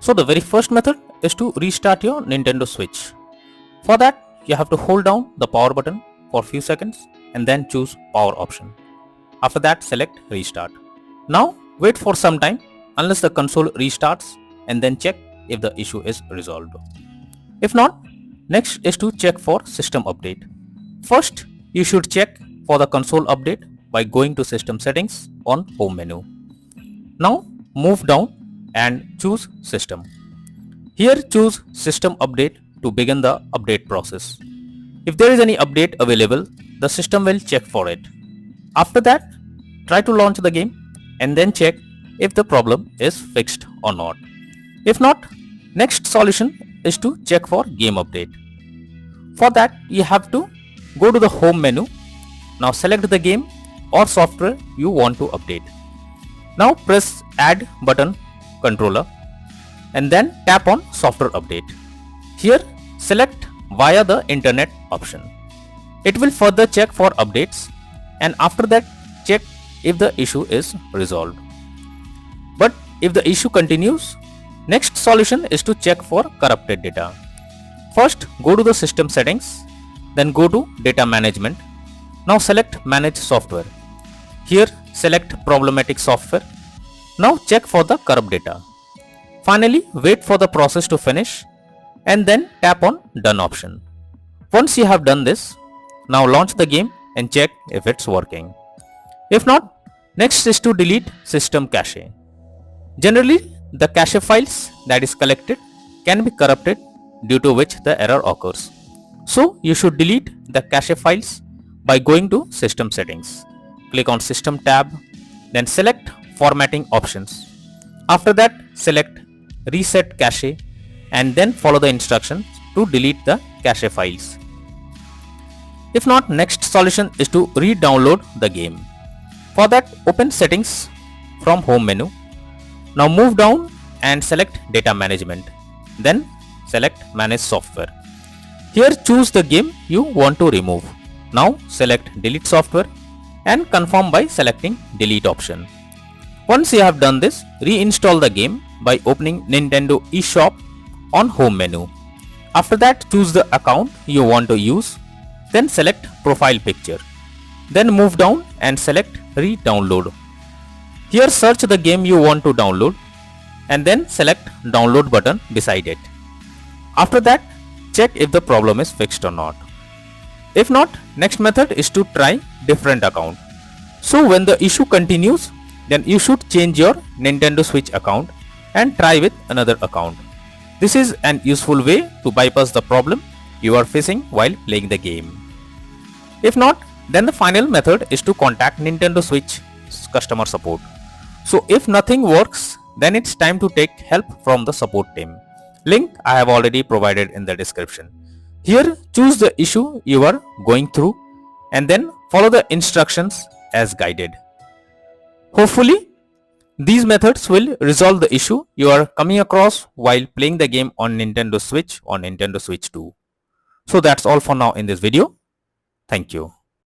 So the very first method is to restart your Nintendo Switch. For that, you have to hold down the power button for a few seconds and then choose power option. After that, select restart. Now wait for some time unless the console restarts and then check if the issue is resolved. If not, next is to check for system update. First, you should check for the console update by going to system settings on home menu. Now move down and choose system. Here choose system update to begin the update process. If there is any update available, the system will check for it. After that, try to launch the game and then check if the problem is fixed or not. If not, next solution is to check for game update. For that, you have to go to the home menu. Now select the game or software you want to update. Now press add button controller and then tap on software update. Here select via the internet option. It will further check for updates and after that check if the issue is resolved. But if the issue continues, next solution is to check for corrupted data. First go to the system settings, then go to data management. Now select manage software. Here select problematic software. Now check for the corrupt data. Finally wait for the process to finish and then tap on done option. Once you have done this, now launch the game and check if it's working. If not, next is to delete system cache. Generally, the cache files that is collected can be corrupted due to which the error occurs. So you should delete the cache files by going to system settings. Click on system tab, then select formatting options. After that select reset cache and then follow the instructions to delete the cache files. If not, next solution is to re-download the game. For that, open settings from home menu. Now move down and select data management. Then select manage software. Here choose the game you want to remove. Now select delete software and confirm by selecting delete option. Once you have done this, reinstall the game by opening Nintendo eShop on home menu. After that choose the account you want to use, then select profile picture. Then move down and select re-download. Here search the game you want to download and then select download button beside it. After that check if the problem is fixed or not. If not, next method is to try different account. So when the issue continues, then you should change your Nintendo Switch account and try with another account. This is an useful way to bypass the problem you are facing while playing the game. If not, then the final method is to contact Nintendo Switch customer support. So if nothing works, then it's time to take help from the support team. Link I have already provided in the description. Here choose the issue you are going through and then follow the instructions as guided. Hopefully, these methods will resolve the issue you are coming across while playing the game on Nintendo Switch or Nintendo Switch 2. So that's all for now in this video. Thank you.